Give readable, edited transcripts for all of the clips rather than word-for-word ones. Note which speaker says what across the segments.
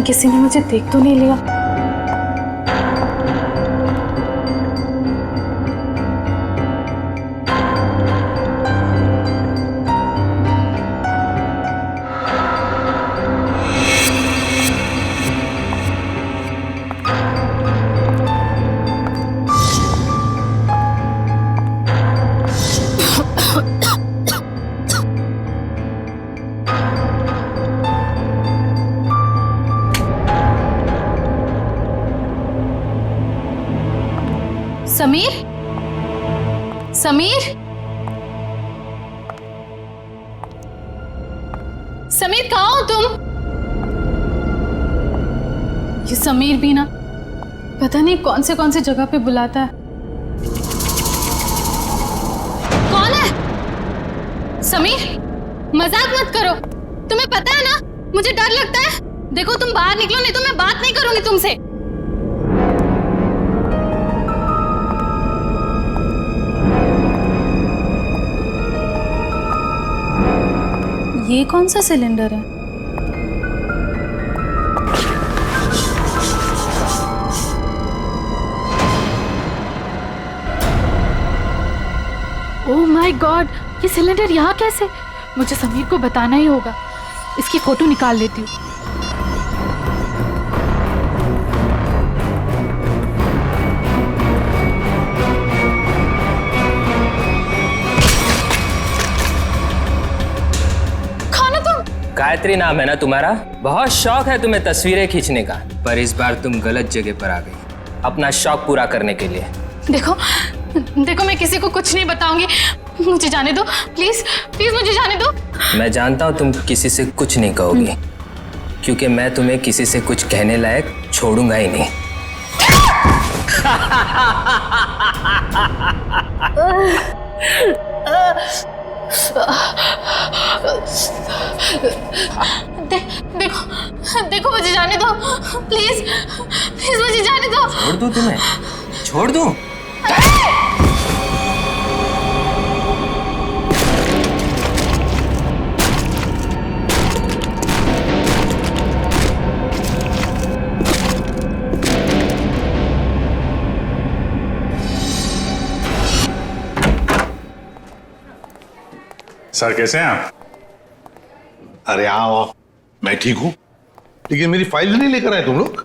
Speaker 1: किसी ने मुझे देख तो नहीं लिया। समीर, समीर, समीर कहाँ हो तुम? ये समीर भी ना पता नहीं कौन से जगह पे बुलाता है। कौन है? समीर, मजाक मत करो। तुम्हें पता है ना मुझे डर लगता है। देखो तुम बाहर निकलो नहीं तो मैं बात नहीं करूंगी तुमसे। ये कौन सा सिलेंडर है? ओह माय गॉड, ये सिलेंडर यहाँ कैसे? मुझे समीर को बताना ही होगा। इसकी फोटो निकाल लेती हूँ।
Speaker 2: गायत्री नाम है ना तुम्हारा? बहुत शौक है तुम्हें तस्वीरें खींचने का, पर इस बार तुम गलत जगह पर आ गई अपना शौक पूरा करने के लिए।
Speaker 1: देखो देखो, मैं किसी को कुछ नहीं बताऊंगी। मुझे जाने दो प्लीज, प्लीज मुझे जाने दो।
Speaker 2: मैं जानता हूँ तुम किसी से कुछ नहीं कहोगी, क्योंकि मैं तुम्हें किसी से कुछ कहने लायक छोड़ूंगा ही नहीं।
Speaker 1: देखो देखो, मुझे जाने दो प्लीज, प्लीज मुझे जाने दो।
Speaker 2: छोड़ दूं तुम्हें? छोड़ दूं?
Speaker 3: सर कैसे हैं आप?
Speaker 4: अरे आओ, मैं ठीक हूं, लेकिन मेरी फाइल नहीं लेकर आए तुम लोग।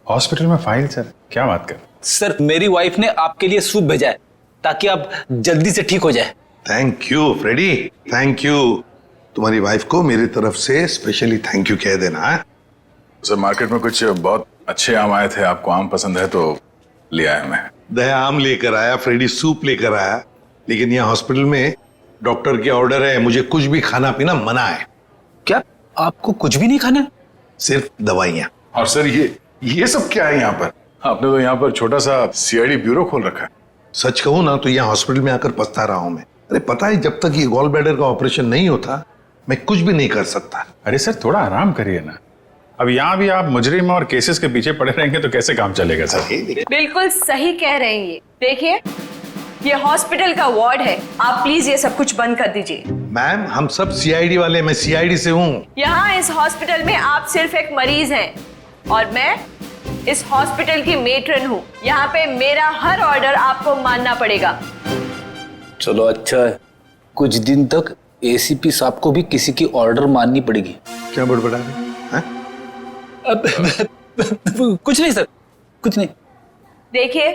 Speaker 3: हॉस्पिटल में फाइल? सर क्या बात कर।
Speaker 5: सर मेरी वाइफ ने आपके लिए सूप भेजा है ताकि आप जल्दी से ठीक हो जाए।
Speaker 4: Thank you Freddie, thank you. तुम्हारी वाइफ को मेरी तरफ से स्पेशली थैंक यू कह देना है।
Speaker 3: सर मार्केट में कुछ बहुत अच्छे आम आए थे, आपको आम पसंद है तो ले आया मैं।
Speaker 4: दया आम लेकर आया, फ्रेडी सूप लेकर आया, लेकिन यहाँ हॉस्पिटल में डॉक्टर के ऑर्डर है, मुझे कुछ भी खाना पीना मना है।
Speaker 5: क्या आपको कुछ भी नहीं खाना?
Speaker 4: सिर्फ दवाइयाँ।
Speaker 3: और सर ये सब क्या है यहाँ पर? आपने तो यहाँ पर छोटा सा सीआईडी ब्यूरो खोल रखा है।
Speaker 4: सच कहूँ ना तो यहाँ हॉस्पिटल में आकर पछता रहा हूँ मैं। अरे पता है, जब तक ये गॉल ब्लैडर का ऑपरेशन नहीं होता मैं कुछ भी नहीं कर सकता।
Speaker 3: अरे सर थोड़ा आराम करिए ना। अब यहाँ भी आप मुजरिम और केसेस के पीछे पड़े रहेंगे तो कैसे काम चलेगा सर?
Speaker 6: बिल्कुल सही कह रहे हैं ये। देखिए ये हॉस्पिटल का वार्ड है, आप प्लीज ये सब कुछ बंद कर दीजिए।
Speaker 4: मैम हम सब सीआईडी वाले, मैं सीआईडी से हूँ।
Speaker 6: यहाँ इस हॉस्पिटल में आप सिर्फ एक मरीज हैं और मैं इस हॉस्पिटल की मेट्रन हूँ। यहाँ पे मेरा हर ऑर्डर आपको मानना पड़ेगा।
Speaker 5: चलो अच्छा है, कुछ दिन तक एसीपी साहब को भी किसी की ऑर्डर माननी पड़ेगी।
Speaker 4: क्या बड़बड़ा रहे हैं?
Speaker 5: कुछ नहीं सर, कुछ नहीं।
Speaker 6: देखिए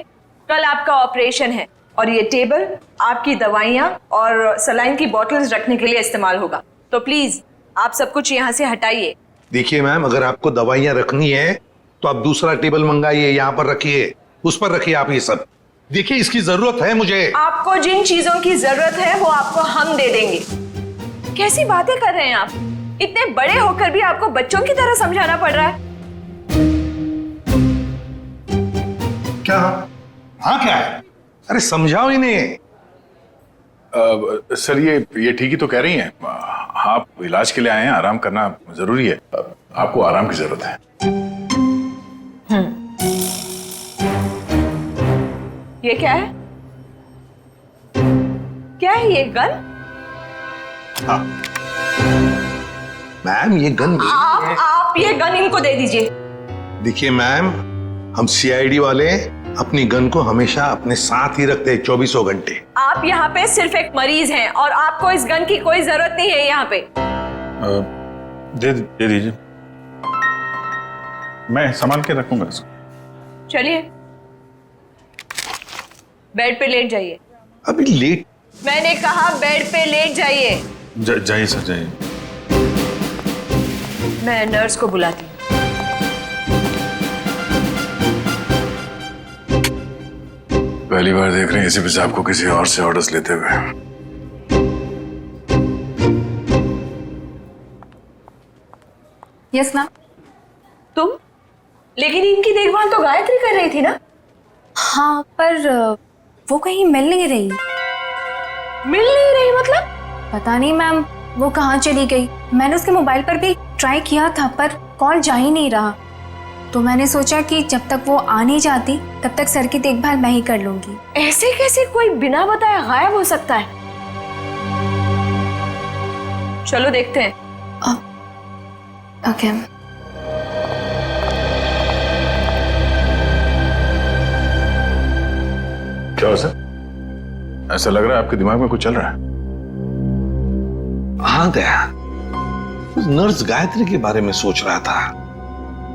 Speaker 6: कल आपका ऑपरेशन है और ये टेबल आपकी दवाइयाँ और सलाइन की बोतल्स रखने के लिए इस्तेमाल होगा, तो प्लीज आप सब कुछ यहाँ से हटाइए।
Speaker 4: देखिए मैम, अगर आपको दवाइयाँ रखनी है तो आप दूसरा टेबल मंगाइए, यहाँ पर रखिए, उस पर रखिए आप ये सब। देखिए इसकी जरूरत है मुझे।
Speaker 6: आपको जिन चीजों की जरूरत है वो आपको हम दे देंगे। कैसी बातें कर रहे हैं आप? इतने बड़े होकर भी आपको बच्चों की तरह समझाना पड़ रहा है।
Speaker 4: क्या? हाँ क्या है? अरे समझाओ इन्हें।
Speaker 3: सर ये ठीक ही तो कह रही हैं। आप इलाज के लिए आए हैं, आराम करना जरूरी है। आपको आराम की जरूरत है।
Speaker 6: ये क्या है? क्या है ये गन?
Speaker 4: मैम ये गन
Speaker 6: आप ये गन इनको दे दीजिए।
Speaker 4: देखिए मैम, हम सीआईडी वाले अपनी गन को हमेशा अपने साथ ही रखते हैं 24 घंटे।
Speaker 6: आप यहाँ पे सिर्फ एक मरीज हैं और आपको इस गन की कोई जरूरत नहीं है यहाँ पे।
Speaker 3: दे दीजिए, मैं संभाल के रखूंगा इसको।
Speaker 6: चलिए बेड पे लेट जाइए।
Speaker 4: अभी लेट?
Speaker 6: मैंने कहा बेड पे लेट जाइए।
Speaker 3: जाइए सर, जाइए।
Speaker 6: मैं नर्स को बुलाती हूँ।
Speaker 3: पहली बार देख रहे हैं एसीपी साहब को किसी और से ऑर्डर्स लेते हुए।
Speaker 1: Yes ma'am.
Speaker 6: तुम? लेकिन इनकी देखभाल तो गायत्री कर रही थी ना?
Speaker 1: हाँ, पर वो कहीं मिल नहीं रही।
Speaker 6: मिल नहीं रही मतलब?
Speaker 1: पता नहीं मैम, वो कहाँ चली गई। मैंने उसके मोबाइल पर भी ट्राई किया था पर कॉल जा ही नहीं रहा। तो मैंने सोचा कि जब तक वो आ नहीं जाती तब तक सर की देखभाल मैं ही कर लूंगी।
Speaker 6: ऐसे कैसे कोई बिना बताए गायब हो सकता है? चलो देखते हैं।
Speaker 1: ओके।
Speaker 3: क्या हो सर? ऐसा लग रहा है आपके दिमाग में कुछ चल रहा है।
Speaker 4: हाँ दया, नर्स गायत्री के बारे में सोच रहा था।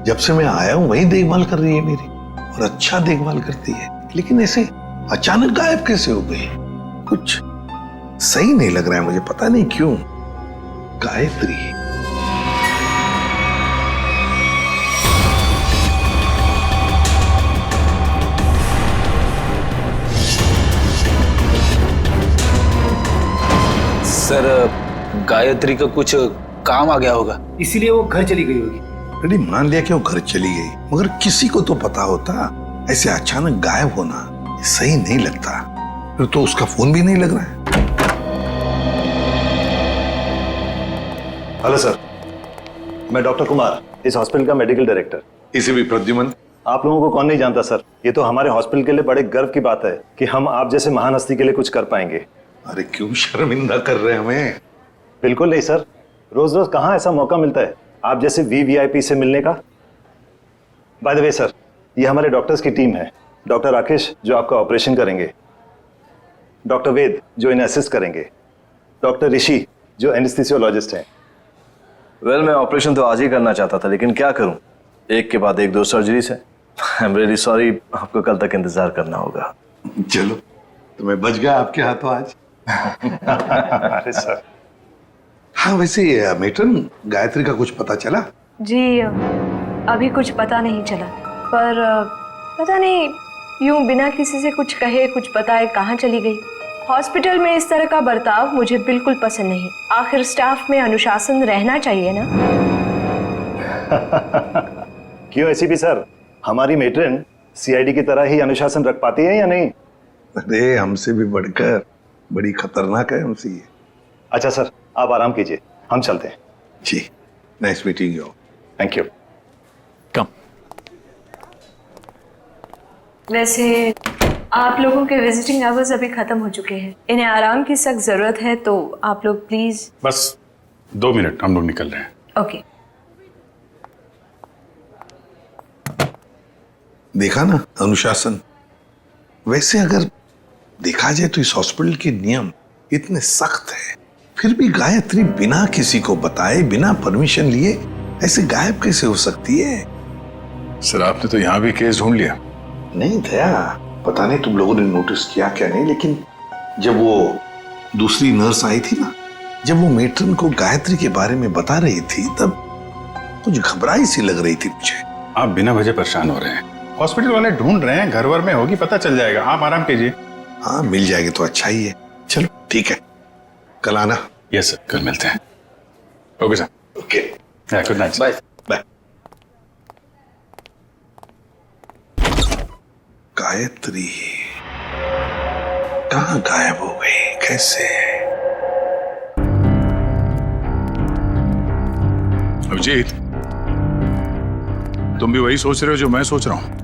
Speaker 4: जब से मैं आया हूं वही देखभाल कर रही है मेरी, और अच्छा देखभाल करती है, लेकिन ऐसे अचानक गायब कैसे हो गई? कुछ सही नहीं लग रहा है मुझे, पता नहीं क्यों। गायत्री
Speaker 5: सर, गायत्री का कुछ काम आ गया होगा,
Speaker 7: इसीलिए वो घर चली गई होगी।
Speaker 4: रेडी, मान लिया कि वो घर चली गई, मगर किसी को तो पता होता। ऐसे अचानक गायब होना सही नहीं लगता। फिर तो उसका फोन भी नहीं लग रहा है।
Speaker 8: हेलो सर, मैं डॉक्टर कुमार, इस हॉस्पिटल का मेडिकल डायरेक्टर।
Speaker 4: इसे भी प्रद्युमन।
Speaker 8: आप लोगों को कौन नहीं जानता सर, ये तो हमारे हॉस्पिटल के लिए बड़े गर्व की बात है कि हम आप जैसे महान हस्ती के लिए कुछ कर पाएंगे।
Speaker 4: अरे क्यों शर्मिंदा कर रहे हैं हमें?
Speaker 8: बिल्कुल नहीं सर, रोज रोज कहाँ ऐसा मौका मिलता है आप जैसे वीवीआईपी से मिलने का। बाय द वे सर, ये हमारे डॉक्टर्स की टीम है। डॉक्टर राकेश जो आपका ऑपरेशन करेंगे, डॉक्टर वेद जो इन्हें असिस्ट करेंगे, डॉक्टर ऋषि जो एनेस्थीसियोलॉजिस्ट हैं।
Speaker 9: वेल, मैं ऑपरेशन तो आज ही करना चाहता था, लेकिन क्या करूं, एक के बाद एक 2 सर्जरीज है। आई एम रियली सॉरी, आपको कल तक इंतजार करना होगा।
Speaker 4: चलो, तो मैं बच गया आपके हाथों आज।
Speaker 8: अरे सर।
Speaker 4: हाँ, वैसे मेट्रन, गायत्री का कुछ पता चला?
Speaker 6: जी अभी कुछ पता नहीं चला, पर पता नहीं यूं बिना किसी से कुछ कहे कुछ बताए कहाँ चली गई। हॉस्पिटल में इस तरह का बर्ताव मुझे बिल्कुल पसंद नहीं। आखिर स्टाफ में अनुशासन रहना चाहिए ना।
Speaker 8: क्यों एसीपी सर, हमारी मेट्रन सीआईडी की तरह ही अनुशासन रख पाती है या नहीं?
Speaker 4: अरे हमसे भी बढ़कर बड़ी खतरनाक है हमसे ये।
Speaker 8: अच्छा सर, आप आराम कीजिए, हम चलते हैं।
Speaker 4: जी, nice meeting you.
Speaker 8: Thank you.
Speaker 3: कम।
Speaker 6: वैसे आप लोगों के विजिटिंग आवर्स अभी खत्म हो चुके हैं, इन्हें आराम की सख्त जरूरत है, तो आप लोग प्लीज।
Speaker 3: बस 2 मिनट, हम लोग निकल रहे हैं।
Speaker 6: ओके।
Speaker 4: देखा ना अनुशासन। वैसे अगर देखा जाए तो इस हॉस्पिटल के नियम इतने सख्त हैं, फिर भी गायत्री बिना किसी को बताए, बिना परमिशन लिए ऐसे गायब कैसे हो सकती है?
Speaker 3: सर, आपने तो यहाँ भी केस ढूंढ लिया।
Speaker 4: नहीं दया, पता नहीं तुम लोगों ने नोटिस किया क्या नहीं, लेकिन जब वो दूसरी नर्स आई थी ना, जब वो मेट्रन को गायत्री के बारे में बता रही थी, तब कुछ घबराई सी लग रही थी मुझे।
Speaker 3: आप बिना वजह परेशान हो रहे हैं। हॉस्पिटल वाले ढूंढ रहे हैं, घर वर में होगी, पता चल जाएगा। आप आराम कीजिए।
Speaker 4: हाँ, मिल जाएगी तो अच्छा ही है। चलो ठीक है, कल आना।
Speaker 3: यस सर, कल मिलते हैं। Okay sir.
Speaker 4: Okay,
Speaker 3: good night.
Speaker 5: Bye.
Speaker 4: Bye. Gayatri कहाँ गायब हो गई, कैसे?
Speaker 3: अभिजीत, तुम भी वही सोच रहे हो जो मैं सोच रहा हूँ?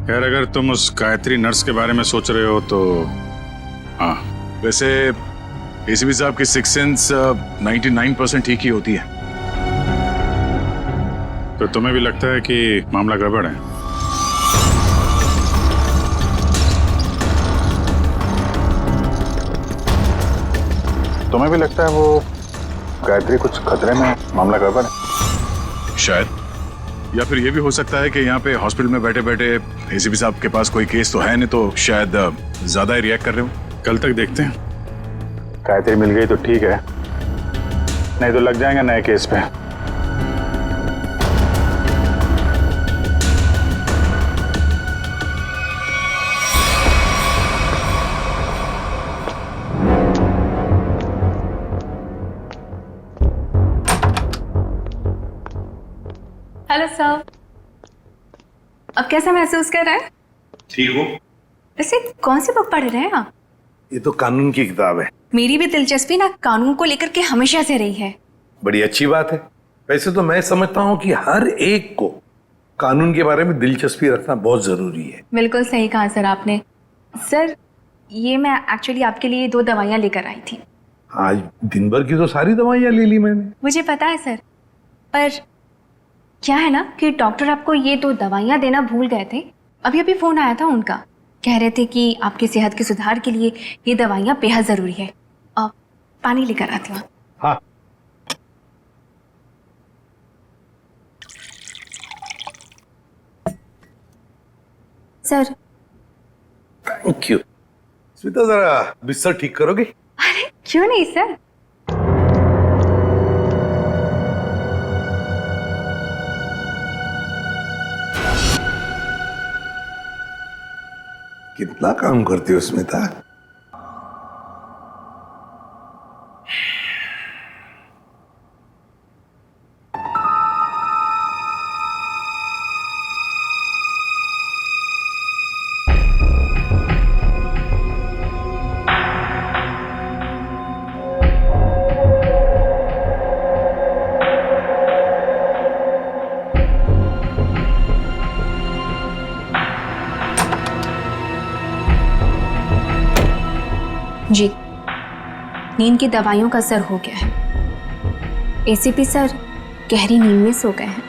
Speaker 3: खैर, अगर तुम उस गायत्री नर्स के बारे में सोच रहे हो तो हाँ, वैसे एसीपी साहब की सिक्स सेंस 99% ठीक ही होती है। तो तुम्हें भी लगता है कि मामला गड़बड़ है? तुम्हें भी लगता है वो गायत्री कुछ खतरे में है, मामला गड़बड़ है? शायद। या फिर ये भी हो सकता है कि यहाँ पे हॉस्पिटल में बैठे बैठे एसीपी साहब के पास कोई केस तो है नहीं, तो शायद ज्यादा ही रिएक्ट कर रहे हो। कल तक देखते हैं। गायत्री मिल गई तो ठीक है, नहीं तो लग जाएंगे नए केस पे।
Speaker 1: हेलो सर, अब कैसा महसूस कर रहे हैं?
Speaker 4: ठीक हो?
Speaker 1: वैसे कौन सी बुक पढ़ रहे हैं आप?
Speaker 4: ये तो कानून की किताब है।
Speaker 1: मेरी भी दिलचस्पी ना कानून को लेकर के हमेशा से रही है।
Speaker 4: बड़ी अच्छी बात है। वैसे तो मैं समझता हूँ कि हर एक को कानून के बारे में दिलचस्पी रखना बहुत जरूरी है।
Speaker 1: बिल्कुल सही कहा सर आपने। सर, ये मैं एक्चुअली आपके लिए 2 दवाइयाँ लेकर आई थी।
Speaker 4: आज दिन भर की तो सारी दवाइयाँ ले ली मैंने।
Speaker 1: मुझे पता है सर, पर क्या है ना कि डॉक्टर आपको ये 2 दवाइयाँ देना भूल गए थे। अभी अभी फोन आया था उनका, कह रहे थे कि आपकी सेहत के सुधार के लिए ये दवाइयाँ बेहद जरूरी है। अब पानी लेकर आती हूँ।
Speaker 4: हाँ,
Speaker 1: सर।
Speaker 4: Thank you. स्मिता, जरा बिस्तर ठीक करोगे?
Speaker 1: अरे क्यों नहीं सर।
Speaker 4: कितना काम करती हो स्मिता?
Speaker 1: जी, नींद की दवाइयों का असर हो गया है। एसीपी सर गहरी नींद में सो गए हैं।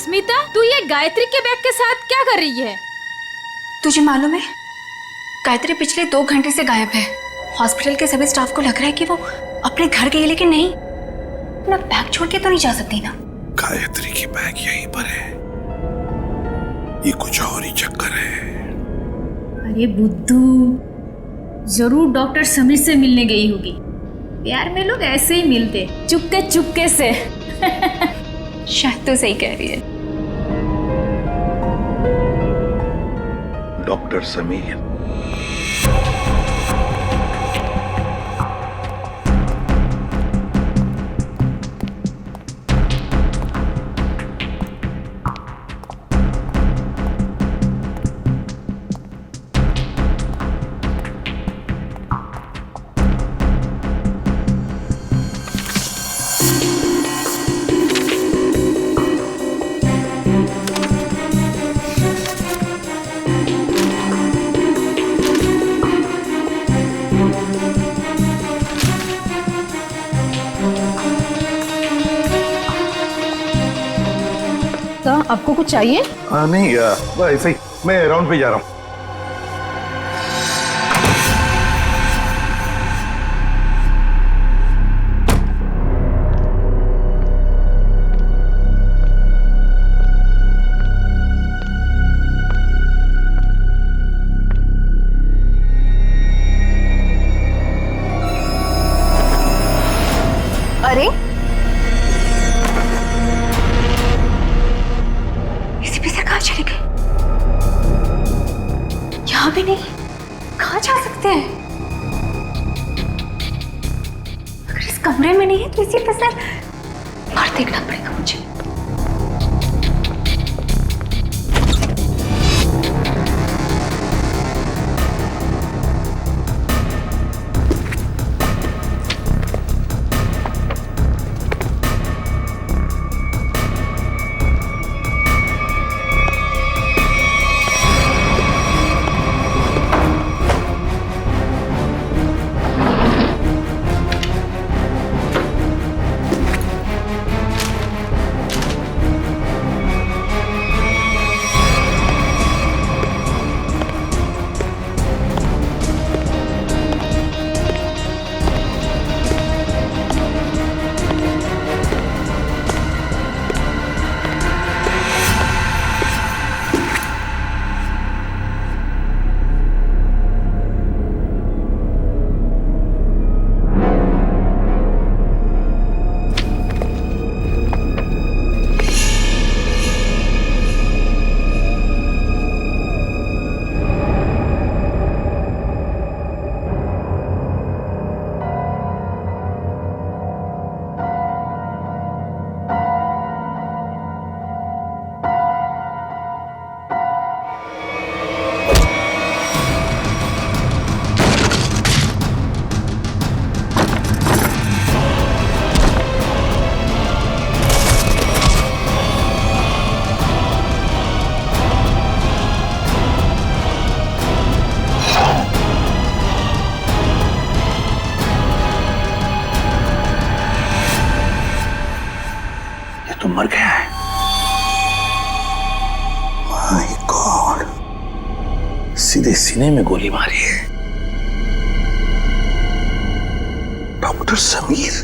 Speaker 10: अस्मिता, तू ये गायत्री के बैग के साथ क्या कर रही है?
Speaker 1: तुझे मालूम है, गायत्री पिछले 2 घंटे से गायब है। हॉस्पिटल के सभी स्टाफ को लग रहा है कि वो अपने घर गई, लेकिन नहीं, अपना बैग छोड़ के तो नहीं जा सकती ना।
Speaker 4: गायत्री की बैग यहीं पर है, ये कुछ और ही चक्कर है।
Speaker 10: अरे बुद्धू, जरूर डॉक्टर समीर से मिलने गई होगी। प्यार में लोग ऐसे ही मिलते, चुपके चुपके से।
Speaker 1: शायद तो सही कह रही है।
Speaker 4: डॉक्टर समीर,
Speaker 10: आपको कुछ चाहिए?
Speaker 4: नहीं, ऐसे ही मैं राउंड पे जा रहा हूँ।
Speaker 1: अरे एसीपी सर कहाँ चले गए? यहाँ भी नहीं, कहाँ जा सकते हैं? अगर इस कमरे में नहीं है तो एसीपी सर बाहर देखना पड़ेगा मुझे।
Speaker 4: तो मर गया है। माय गॉड, सीधे सीने में गोली मारी है। डॉक्टर समीर,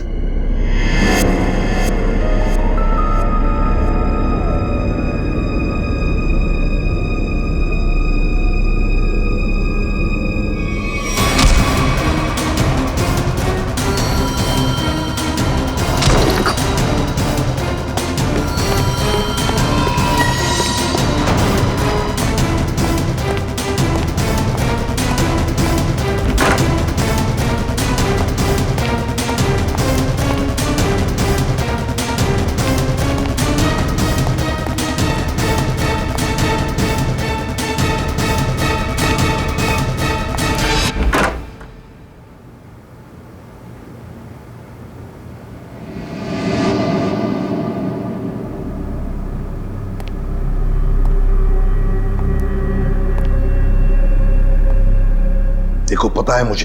Speaker 4: देखो पता है मुझे,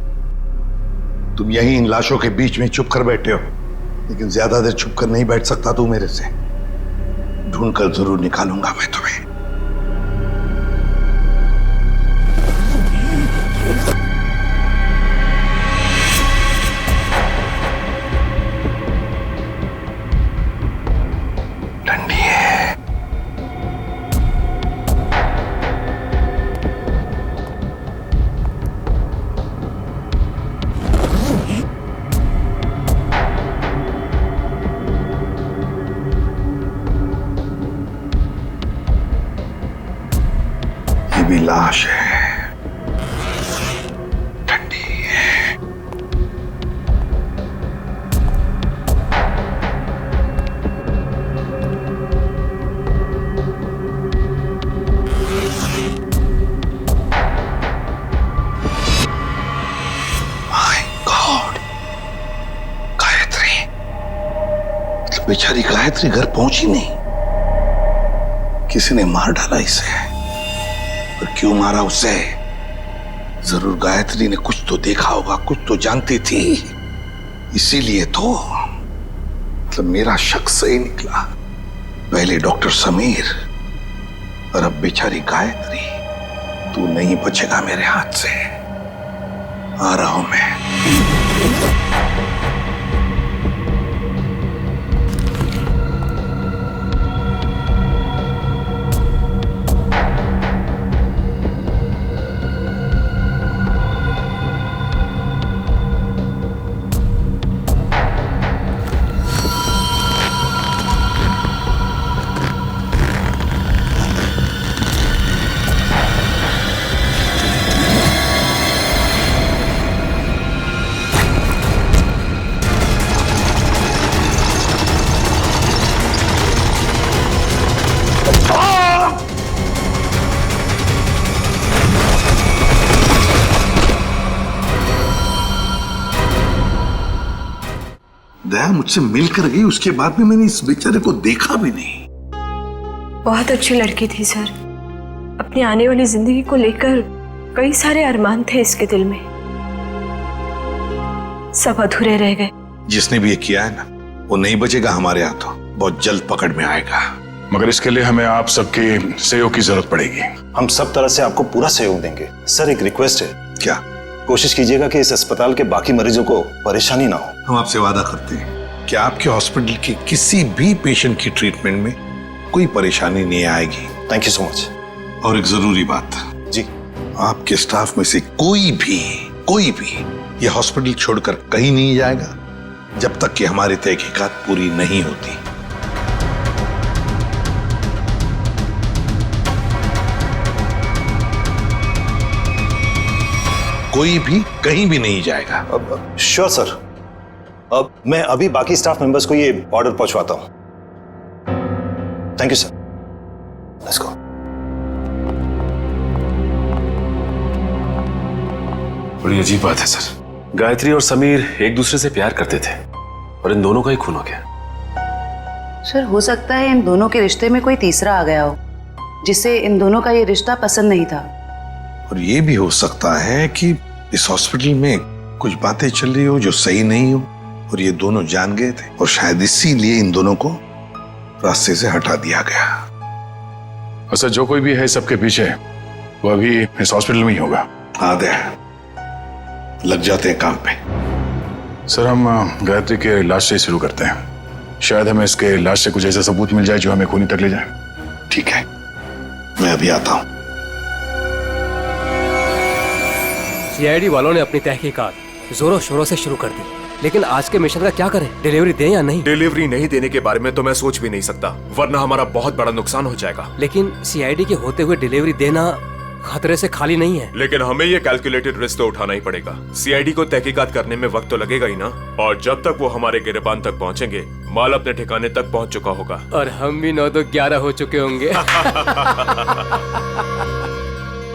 Speaker 4: तुम यहीं इन लाशों के बीच में चुप कर बैठे हो, लेकिन ज्यादा देर चुप कर नहीं बैठ सकता तू मेरे से। ढूंढकर जरूर निकालूंगा मैं तुम्हें। ठंडी है। ये भी लाश है, ठंडी है। माय गॉड, गायत्री, मतलब बेचारी गायत्री घर पहुंची नहीं। किसी ने मार डाला इसे। पर क्यों मारा उसे? जरूर गायत्री ने कुछ तो देखा होगा, कुछ तो जानती थी, इसीलिए तो। मतलब मेरा शक सही निकला। पहले डॉक्टर समीर और अब बेचारी गायत्री। तू नहीं बचेगा मेरे हाथ से। आ रहा हूं मैं। दया मुझसे मिलकर गई, उसके बाद में मैंने इस बेचारे को देखा भी नहीं।
Speaker 6: बहुत अच्छी लड़की थी सर। अपनी आने वाली जिंदगी को लेकर कई सारे अरमान थे इसके दिल में, सब अधूरे रह गए।
Speaker 4: जिसने भी ये किया है ना, वो नहीं बचेगा हमारे हाथों। बहुत जल्द पकड़ में आएगा।
Speaker 3: मगर इसके लिए हमें आप सबके सहयोग की जरूरत पड़ेगी।
Speaker 8: हम सब तरह से आपको पूरा सहयोग देंगे। सर एक रिक्वेस्ट है,
Speaker 4: क्या?
Speaker 8: कोशिश कीजिएगा कि इस अस्पताल के बाकी मरीजों को परेशानी ना हो।
Speaker 4: हम आपसे वादा करते हैं कि आपके हॉस्पिटल के किसी भी पेशेंट की ट्रीटमेंट में कोई परेशानी नहीं आएगी।
Speaker 8: Thank you so much.
Speaker 4: और एक जरूरी बात
Speaker 8: जी,
Speaker 4: आपके स्टाफ में से कोई भी ये हॉस्पिटल छोड़कर कहीं नहीं जाएगा जब तक कि हमारी तहकीकात पूरी नहीं होती। कोई भी कहीं भी नहीं जाएगा।
Speaker 8: Sure sir. अब मैं अभी बाकी स्टाफ मेंबर्स को ये ऑर्डर पहुंचवाता हूं। Thank you sir. Let's go.
Speaker 11: बड़ी अजीब बात है सर। गायत्री और समीर एक दूसरे से प्यार करते थे और इन दोनों का ही खून हो गया।
Speaker 12: सर हो सकता है इन दोनों के रिश्ते में कोई तीसरा आ गया हो, जिसे इन दोनों का ये रिश्ता पसंद नहीं था।
Speaker 4: और ये भी हो सकता है कि इस हॉस्पिटल में कुछ बातें चल रही हो जो सही नहीं हो और ये दोनों जान गए थे और शायद इसीलिए इन दोनों को रास्ते से हटा दिया गया।
Speaker 3: अच्छा, जो कोई भी है सबके पीछे, वो अभी इस हॉस्पिटल में ही होगा।
Speaker 4: आदे लग जाते हैं काम पे।
Speaker 3: सर हम गायत्री के लाश से शुरू करते हैं। शायद हमें इसके लाश से कुछ ऐसा सबूत मिल जाए जो हमें खूनी तक ले जाए।
Speaker 4: ठीक है, मैं अभी आता हूं।
Speaker 13: सीआईडी वालों ने अपनी तहकीकात जोरों शोरों से शुरू कर दी, लेकिन आज के मिशन का क्या करें? डिलीवरी दें या नहीं?
Speaker 11: डिलीवरी नहीं देने के बारे में तो मैं सोच भी नहीं सकता, वरना हमारा बहुत बड़ा नुकसान हो जाएगा।
Speaker 13: लेकिन सीआईडी के होते हुए डिलीवरी देना खतरे से खाली नहीं है।
Speaker 11: लेकिन हमें ये कैलकुलेटेड रिस्क तो उठाना ही पड़ेगा। सीआईडी को तहकीकात करने में वक्त तो लगेगा ही ना, और जब तक वो हमारे गिरबान तक पहुंचेंगे माल अपने ठिकाने तक पहुंच चुका होगा
Speaker 13: और हम भी 9 तो 11 हो चुके होंगे।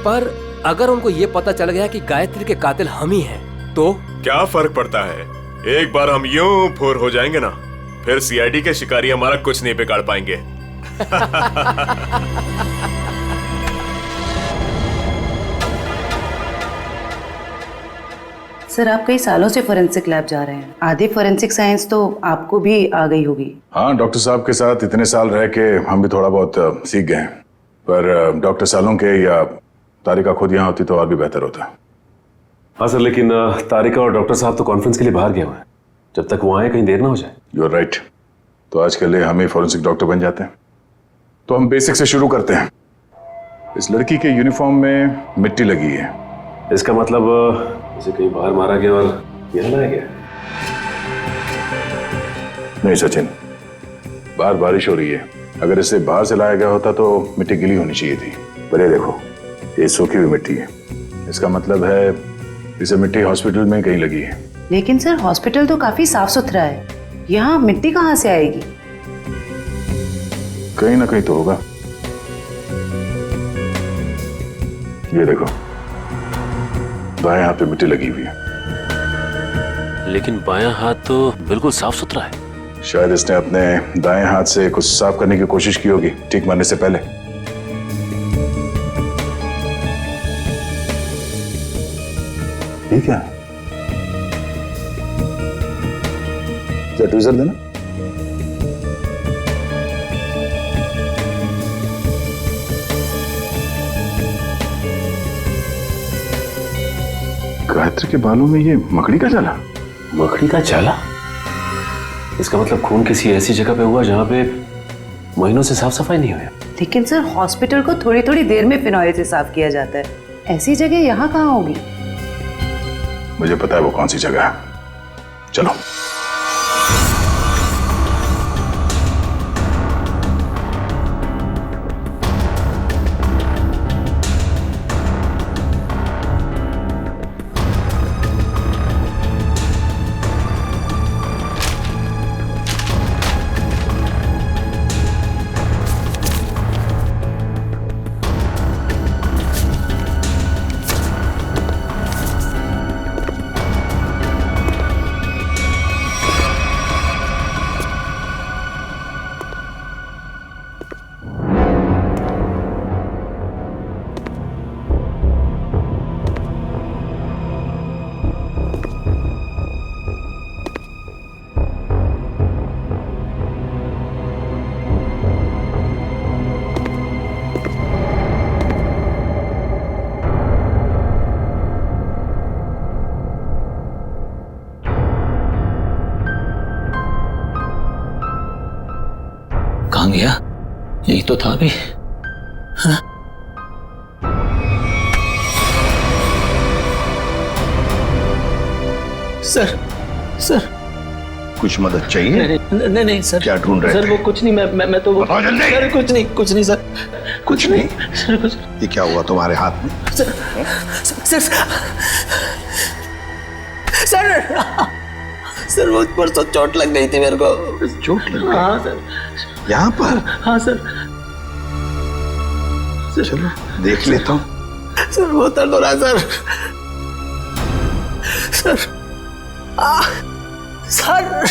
Speaker 13: पर अगर उनको ये पता चल गया कि गायत्री के कातिल हम ही हैं, तो
Speaker 11: क्या फर्क पड़ता है? एक बार हम यूं फुर हो जाएंगे ना, फिर सीआईडी के शिकारी हमारा कुछ नहीं बिगाड़ पाएंगे।
Speaker 12: सर आप कई सालों से फोरेंसिक लैब जा रहे हैं, आधी फोरेंसिक साइंस तो आपको भी आ गई होगी।
Speaker 3: हाँ, डॉक्टर साहब के साथ इतने साल रह के हम भी थोड़ा बहुत सीख गए हैं। पर डॉक्टर सालों के या तारिका खुद यहाँ होती तो और भी बेहतर होता।
Speaker 14: हाँ सर, लेकिन तारिका और डॉक्टर साहब तो कॉन्फ्रेंस के लिए बाहर गए हुए हैं। जब तक वो आए कहीं देर ना हो जाए।
Speaker 3: You are right. तो आज के लिए हम ही फोरेंसिक डॉक्टर बन जाते हैं। तो हम बेसिक से शुरू करते हैं। इस लड़की के यूनिफॉर्म में मिट्टी लगी है।
Speaker 14: इसका मतलब इसे कहीं बाहर मारा गया और यहाँ लाया गया।
Speaker 3: नहीं सचिन, बाहर बारिश हो रही है। अगर इसे बाहर से लाया गया होता तो मिट्टी गीली होनी चाहिए थी। पर ये देखो, ये सूखी हुई मिट्टी है। इसका मतलब है इसे मिट्टी हॉस्पिटल में कहीं लगी है।
Speaker 12: लेकिन सर हॉस्पिटल तो काफी साफ सुथरा है, यहाँ मिट्टी कहाँ से आएगी?
Speaker 3: कहीं ना कहीं तो होगा। ये देखो, बाएं हाथ पे मिट्टी लगी हुई है।
Speaker 14: लेकिन बायां हाथ तो बिल्कुल साफ सुथरा है।
Speaker 3: शायद इसने अपने दाएं हाथ से कुछ साफ करने की कोशिश की होगी ठीक मरने से पहले। ठीक है, ट्वीजर देना। गायत्री के बालों में ये मकड़ी का जाला।
Speaker 14: मकड़ी का जाला? इसका मतलब खून किसी ऐसी जगह पे हुआ जहां पे महीनों से साफ सफाई नहीं हुई।
Speaker 12: लेकिन सर हॉस्पिटल को थोड़ी थोड़ी देर में फिनॉइल से साफ किया जाता है, ऐसी जगह यहाँ कहाँ होगी?
Speaker 3: मुझे पता है वो कौन सी जगह है। चलो।
Speaker 5: कहाँ गया? यही तो था अभी। हाँ?
Speaker 4: सर, सर कुछ मदद चाहिए?
Speaker 5: नहीं नहीं सर।
Speaker 4: क्या ढूंढ रहे
Speaker 5: सर
Speaker 4: थे?
Speaker 5: वो कुछ नहीं, मैं तो
Speaker 4: बताओ जल्दी।
Speaker 5: सर कुछ नहीं सर।
Speaker 4: कुछ नहीं?
Speaker 5: सर कुछ।
Speaker 4: ये क्या हुआ तुम्हारे हाथ में?
Speaker 5: सर सर सर वो परसों चोट लग गई थी मेरे को।
Speaker 4: चोट लग गई?
Speaker 5: हाँ सर।
Speaker 4: यहाँ पर?
Speaker 5: हाँ सर।
Speaker 4: चलो देख लेता हूँ।
Speaker 5: सर बहुत दर्द हो रहा है सर। सर सर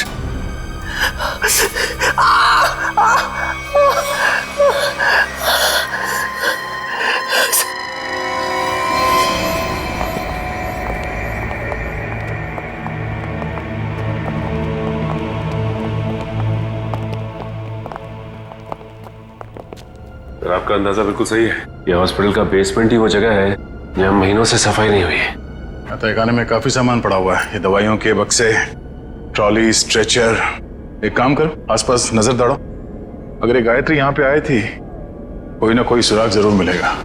Speaker 14: आपका अंदाजा बिल्कुल सही है। ये हॉस्पिटल का बेसमेंट ही वो जगह है जहाँ महीनों से सफाई नहीं हुई है।
Speaker 3: तहखाने में काफी सामान पड़ा हुआ है। ये दवाइयों के बक्से, ट्रॉली, स्ट्रेचर। एक काम करो, आसपास नजर दौड़ो। अगर ये गायत्री यहाँ पे आई थी, कोई ना कोई सुराग जरूर मिलेगा।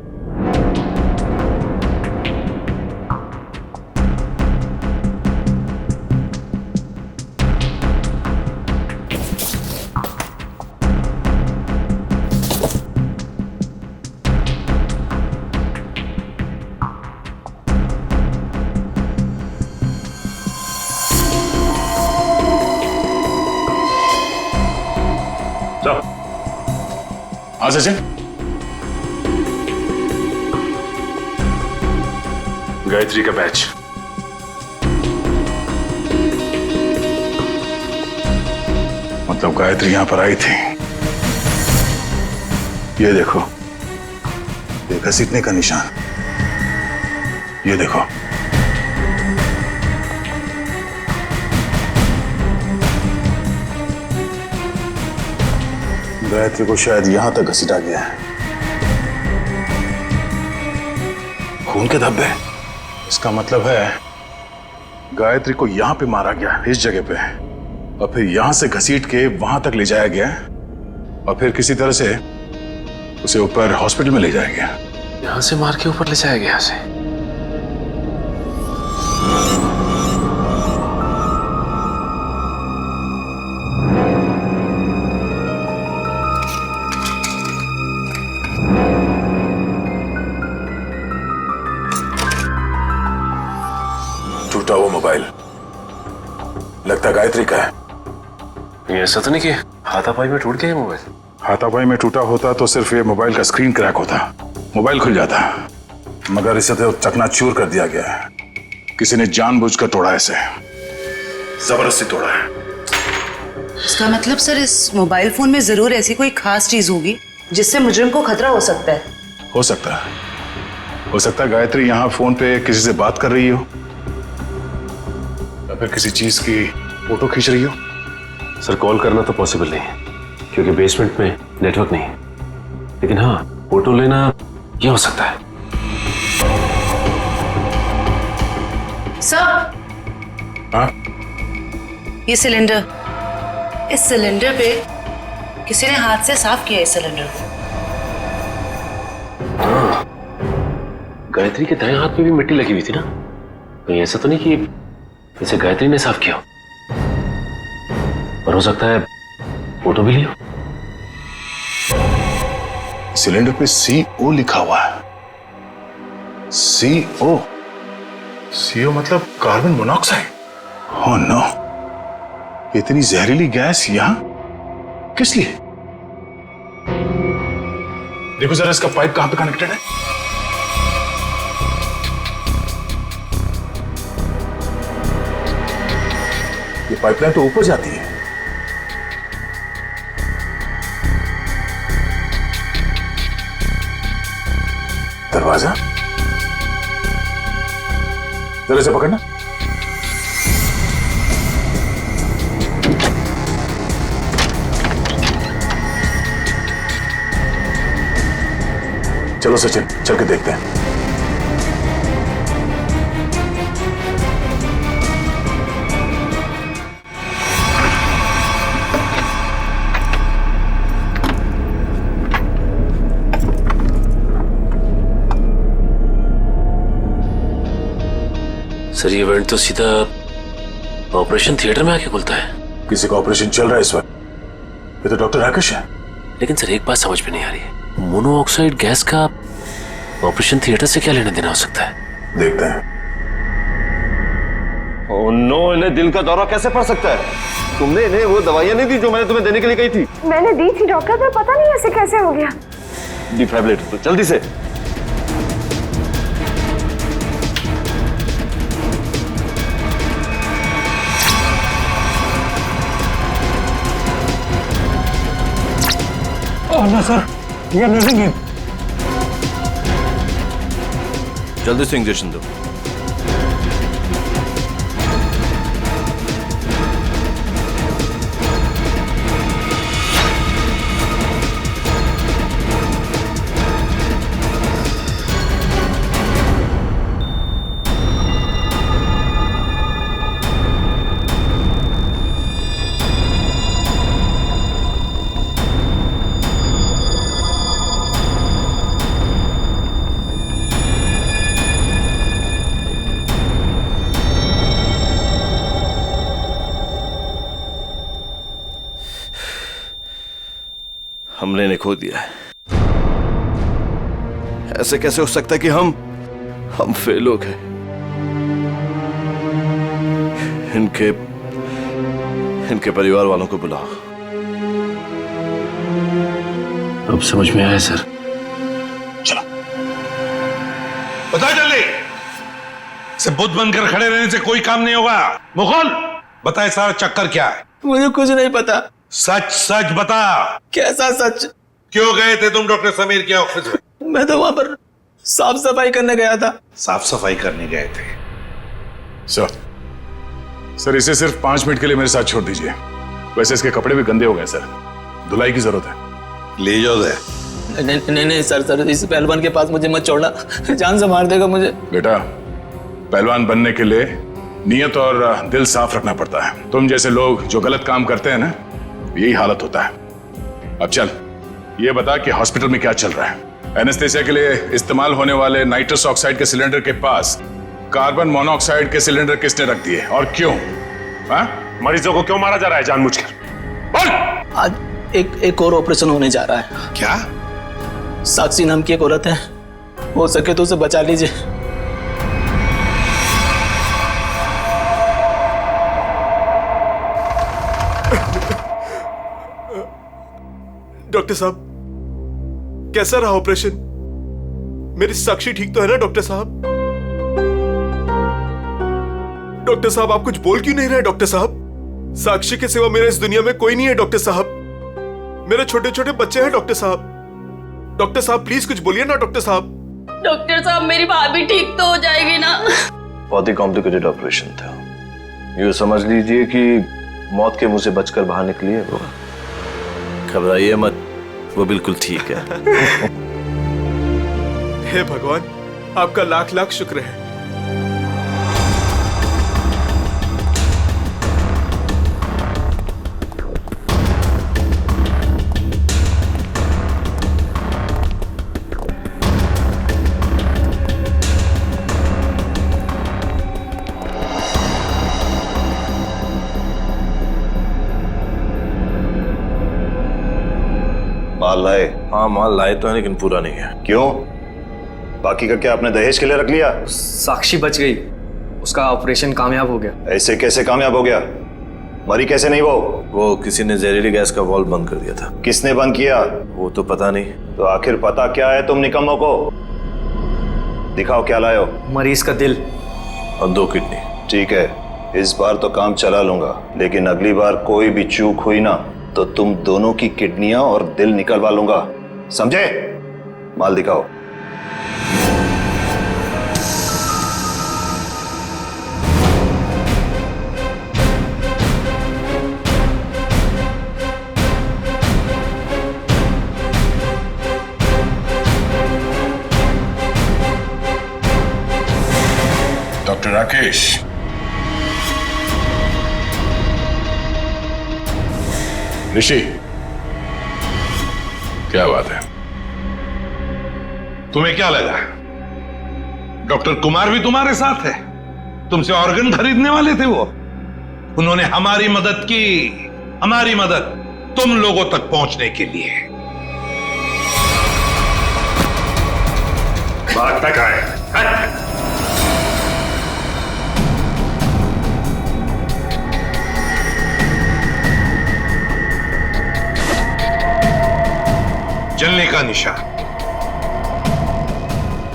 Speaker 3: हाँ सचिन,
Speaker 14: गायत्री का बैच।
Speaker 3: मतलब गायत्री यहाँ पर आई थी। ये देखो, ये घसीटने का निशान। ये देखो, गायत्री को शायद यहां तक घसीटा गया है। खून के धब्बे, इसका मतलब है गायत्री को यहां पे मारा गया, इस जगह पे, और फिर यहां से घसीट के वहां तक ले जाया गया, और फिर किसी तरह से उसे ऊपर हॉस्पिटल में ले जाया गया।
Speaker 14: यहां से मार के ऊपर ले जाया गया उसे।
Speaker 3: टूटा वो मोबाइल लगता गायत्री का है।
Speaker 14: ये ऐसा तो नहीं कि हाथापाई में टूट गया मोबाइल?
Speaker 3: हाथापाई में टूटा होता तो सिर्फ ये मोबाइल का स्क्रीन क्रैक होता, मोबाइल खुल जाता, मगर इसे तो चकनाचूर कर दिया गया है। किसी ने जानबूझकर तोड़ा है इसे, जबरदस्ती तोड़ा है।
Speaker 12: इसका मतलब सर इस मोबाइल फोन में जरूर ऐसी कोई खास चीज होगी जिससे मुजरिम को खतरा हो सकता है।
Speaker 3: हो सकता है, हो सकता है गायत्री यहाँ फोन पे किसी से बात कर रही हो, या फिर किसी चीज की फोटो खींच रही हो।
Speaker 14: सर कॉल करना तो पॉसिबल नहीं है क्योंकि बेसमेंट में नेटवर्क नहीं है, लेकिन हाँ फोटो लेना ये हो सकता है।
Speaker 12: सर,
Speaker 3: हाँ?
Speaker 12: ये सिलेंडर, इस सिलेंडर पे किसी ने हाथ से साफ किया है इस सिलेंडर को।
Speaker 14: हाँ, गायत्री के दाएं हाथ में भी मिट्टी लगी हुई थी ना, कहीं ऐसा तो नहीं कि इसे गायत्री ने साफ किया, और हो सकता है फोटो भी लियो।
Speaker 3: सिलेंडर पे CO लिखा हुआ है। CO, CO मतलब कार्बन मोनोऑक्साइड। ओह नो, इतनी जहरीली गैस यहां किस लिए? देखो जरा इसका पाइप कहां पे कनेक्टेड है। ये पाइपलाइन तो ऊपर जाती है। दरवाजा जरा से पकड़ना। चलो सचिन, चल के देखते हैं।
Speaker 14: सर ये इवेंट तो सीधा ऑपरेशन थिएटर में आके खुलता है।
Speaker 3: किसी का ऑपरेशन चल रहा है इस वक्त। ये तो डॉक्टर राकेश है।
Speaker 14: लेकिन सर एक बात समझ में नहीं आ रही है, मोनोऑक्साइड गैस का ऑपरेशन थिएटर से क्या लेना देना हो सकता है?
Speaker 3: देखते हैं।
Speaker 9: ओह नो, इन्हें दिल का दौरा कैसे पड़ सकता है? तुमने इन्हें वो दवाइयां नहीं दी जो मैंने तुम्हें देने के लिए कही थी?
Speaker 6: मैंने दी थी डॉक्टर, पर पता नहीं ऐसे कैसे हो गया।
Speaker 9: डिफाइब्रिलेटर तो जल्दी से।
Speaker 7: ना सर, ये नर्सिंग है।
Speaker 9: जल्दी से इंजेक्शन दो। हमले ने खो दिया है। ऐसे कैसे हो सकता है कि हम फेल हो गए? इनके परिवार वालों को बुलाओ।
Speaker 14: अब समझ में आया सर।
Speaker 3: चलो
Speaker 4: बताओ जल्दी। से बुद्ध बनकर खड़े रहने से कोई काम नहीं होगा। मुगल बताए सारा चक्कर क्या है?
Speaker 13: मुझे कुछ नहीं पता।
Speaker 4: सच सच बता।
Speaker 13: कैसा सच?
Speaker 4: क्यों गए थे तुम डॉक्टर समीर के ऑफिस में?
Speaker 13: मैं तो वहां पर साफ सफाई करने गया था।
Speaker 4: साफ सफाई करने गए थे?
Speaker 3: सर इसे सिर्फ 5 मिनट के लिए मेरे साथ छोड़ दीजिए। वैसे इसके कपड़े भी गंदे हो गए सर, धुलाई की जरूरत है।
Speaker 4: ले जाओ दे।
Speaker 5: नहीं नहीं सर, इस पहलवान के पास मुझे मत छोड़ना, जान से मार देगा मुझे।
Speaker 3: बेटा, पहलवान बनने के लिए नियत और दिल साफ रखना पड़ता है। तुम जैसे लोग जो गलत काम करते हैं ना, यही हालत होता है। अब चल, ये बता कि हॉस्पिटल में क्या चल रहा है? एनेस्थेसिया के लिए इस्तेमाल होने वाले नाइट्रस ऑक्साइड के सिलेंडर के पास कार्बन मोनोऑक्साइड के सिलेंडर किसने रख दिए और क्यों? हाँ?
Speaker 14: मरीजों को क्यों मारा जा रहा है जानबूझकर? बोल!
Speaker 5: आज एक और ऑपरेशन होने जा रहा है।
Speaker 4: क्या?
Speaker 5: साक्षी नाम की एक औरत है, हो सके तो उसे बचा लीजिए।
Speaker 11: डॉक्टर साहब, कैसा रहा ऑपरेशन? मेरी साक्षी ठीक तो है ना डॉक्टर साहब? डॉक्टर साहब, आप कुछ बोल क्यों नहीं रहे डॉक्टर साहब? साक्षी के सिवा मेरे इस दुनिया में कोई नहीं है डॉक्टर साहब। मेरे छोटे छोटे बच्चे हैं डॉक्टर साहब। डॉक्टर साहब प्लीज कुछ बोलिए ना डॉक्टर साहब।
Speaker 15: डॉक्टर साहब, मेरी भाभी ठीक तो हो जाएगी ना?
Speaker 9: बहुत ही कॉम्प्लिकेटेड ऑपरेशन था। यूँ समझ लीजिए कि मौत के मुंह से बचकर बाहर निकली है वो। घबराइए मत, वो बिल्कुल ठीक है।
Speaker 11: हे भगवान, आपका लाख लाख शुक्र है।
Speaker 8: माल लाए?
Speaker 9: हाँ माल लाए तो है, लेकिन पूरा नहीं है।
Speaker 8: क्यों? बाकी का क्या आपने दहेज के लिए रख लिया?
Speaker 16: साक्षी बच गई, उसका ऑपरेशन कामयाब हो गया।
Speaker 8: ऐसे कैसे कामयाब हो गया? मरी कैसे नहीं
Speaker 9: वो किसी ने जहरीली गैस का वाल्व बंद कर दिया था।
Speaker 8: किसने बंद किया?
Speaker 9: वो तो पता नहीं।
Speaker 8: तो आखिर पता क्या है तुम निकम्मों को? दिखाओ क्या लाए हो।
Speaker 16: मरीज का दिल
Speaker 9: और 2 किडनी।
Speaker 8: ठीक है, इस बार तो काम चला लूंगा, लेकिन अगली बार कोई भी चूक हुई ना तो तुम दोनों की किडनियां और दिल निकलवा लूंगा, समझे? माल दिखाओ।
Speaker 3: डॉक्टर राकेश, ऋषि, क्या बात है?
Speaker 4: तुम्हें क्या लगा डॉक्टर कुमार भी तुम्हारे साथ है? तुमसे ऑर्गन खरीदने वाले थे वो। उन्होंने हमारी मदद की, हमारी मदद तुम लोगों तक पहुंचने के लिए।
Speaker 14: बात तक आए।
Speaker 4: जलने का निशान,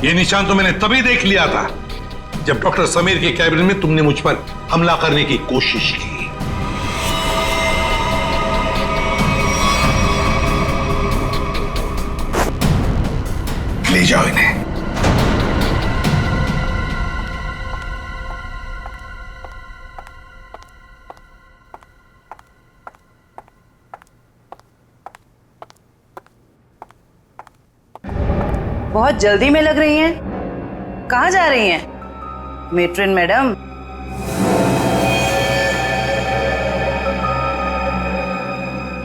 Speaker 4: ये निशान तो मैंने तभी देख लिया था जब डॉक्टर समीर के कैबिन में तुमने मुझ पर हमला करने की कोशिश की। ले जाओ इन्हें।
Speaker 12: बहुत जल्दी में लग रही हैं। कहाँ जा रही हैं मेट्रन मैडम?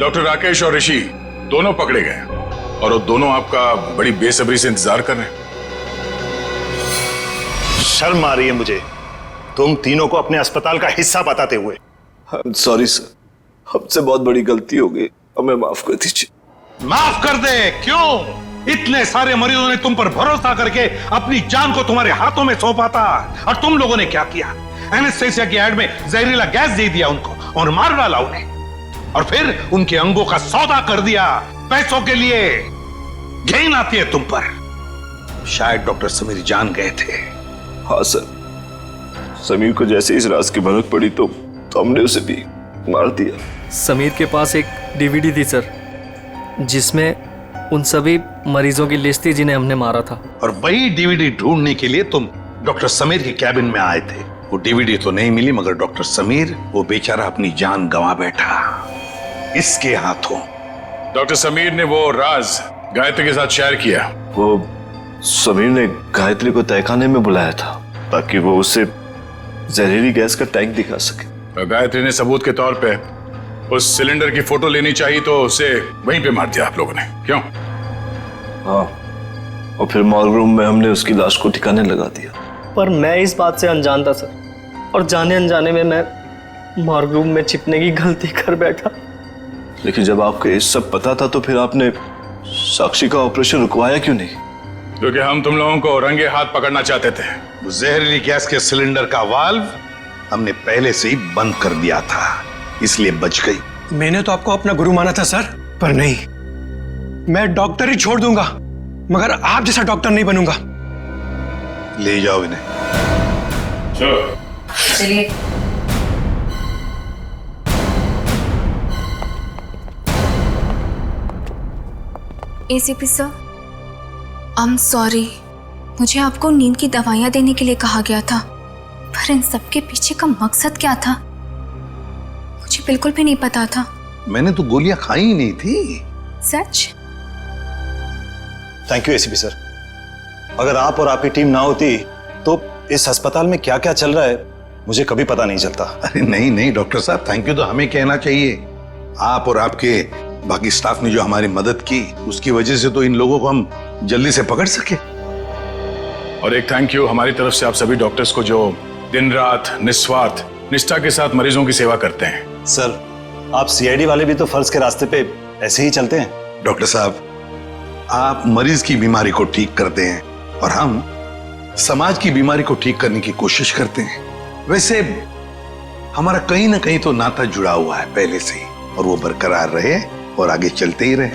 Speaker 3: डॉक्टर राकेश और ऋषि दोनों पकड़े गए और वो दोनों आपका बड़ी बेसब्री से इंतजार कर रहे हैं।
Speaker 8: शर्म आ रही है मुझे तुम तीनों को अपने अस्पताल का हिस्सा बताते हुए।
Speaker 9: सॉरी सर, हमसे बहुत बड़ी गलती हो गई, हमें माफ कर दीजिए।
Speaker 4: माफ कर दे? क्यों? इतने सारे मरीजों ने तुम पर भरोसा करके अपनी जान को तुम्हारे हाथों में सौंपा था, और तुम लोगों ने क्या किया? एनेस्थेसिया की एड में जहरीला गैस दे दिया उनको और मार डाला उन्हें, और फिर उनके अंगों का सौदा कर दिया पैसों के लिए। घिन आती है तुम पर। शायद डॉक्टर समीर जान गए थे।
Speaker 9: हाँ सर, समीर को जैसे इस राज की भनक पड़ी तो हमने उसे भी मार दिया।
Speaker 16: समीर के पास एक डीवीडी थी सर, जिसमें उन सभी मरीजों की लिस्ट थी जिन्हें हमने मारा था।
Speaker 4: और वही डीवीडी ढूंढने के लिए तुम डॉक्टर समीर के कैबिन में आए थे। वो डीवीडी तो नहीं मिली, मगर डॉक्टर समीर वो बेचारा अपनी जान गंवा बैठा इसके हाथों।
Speaker 3: डॉक्टर समीर ने वो राज गायत्री के साथ शेयर किया।
Speaker 9: वो समीर ने गायत्री को तहखाने में बुलाया था ताकि वो उसे जहरीली गैस का टैंक दिखा सके।
Speaker 3: और गायत्री ने सबूत के तौर पे उस सिलेंडर की फोटो लेनी चाहिए तो उसे वहीं पे मार दिया आप लोगों ने, क्यों?
Speaker 9: हाँ, और फिर मॉर्ग रूम में हमने उसकी लाश को ठिकाने लगा दिया।
Speaker 16: पर मैं इस बात से अनजान था सर, और जाने अनजाने में मैं मॉर्ग रूम में छिपने की गलती कर बैठा।
Speaker 9: लेकिन जब आपको ये सब पता था तो फिर आपने साक्षी का ऑपरेशन रुकवाया क्यों नहीं?
Speaker 3: क्योंकि हम तुम लोगों को रंगे हाथ पकड़ना चाहते थे।
Speaker 4: जहरीली गैस के सिलेंडर का वाल्व हमने पहले से ही बंद कर दिया था, इसलिए बच गई।
Speaker 7: मैंने तो आपको अपना गुरु माना था सर, पर नहीं, मैं डॉक्टर ही छोड़ दूंगा मगर आप जैसा डॉक्टर नहीं बनूंगा।
Speaker 4: ले जाओ इन्हें।
Speaker 12: चलिए।
Speaker 1: ACP sir, I am sorry, मुझे आपको नींद की दवाइयाँ देने के लिए कहा गया था, पर इन सब के पीछे का मकसद क्या था मुझे बिल्कुल भी नहीं पता था।
Speaker 4: मैंने तो गोलियां खाई ही नहीं थी।
Speaker 1: सच?
Speaker 8: Thank you ACP sir. अगर आप और आपकी टीम ना होती तो इस अस्पताल में क्या क्या चल रहा है मुझे कभी पता नहीं चलता।
Speaker 4: अरे नहीं नहीं डॉक्टर साहब, थैंक यू तो हमें कहना चाहिए। आप और आपके बाकी स्टाफ ने जो हमारी मदद की उसकी वजह से तो इन लोगों को हम जल्दी से पकड़ सके।
Speaker 3: और एक थैंक यू हमारी तरफ से आप सभी डॉक्टर्स को जो दिन रात निस्वार्थ निष्ठा के साथ मरीजों की सेवा करते हैं।
Speaker 8: सर, आप सीआईडी वाले भी तो फर्ज के रास्ते पे ऐसे ही चलते हैं।
Speaker 4: डॉक्टर साहब, आप मरीज की बीमारी को ठीक करते हैं और हम समाज की बीमारी को ठीक करने की कोशिश करते हैं। वैसे हमारा कहीं ना कहीं तो नाता जुड़ा हुआ है पहले से ही, और वो बरकरार रहे और आगे चलते ही रहे।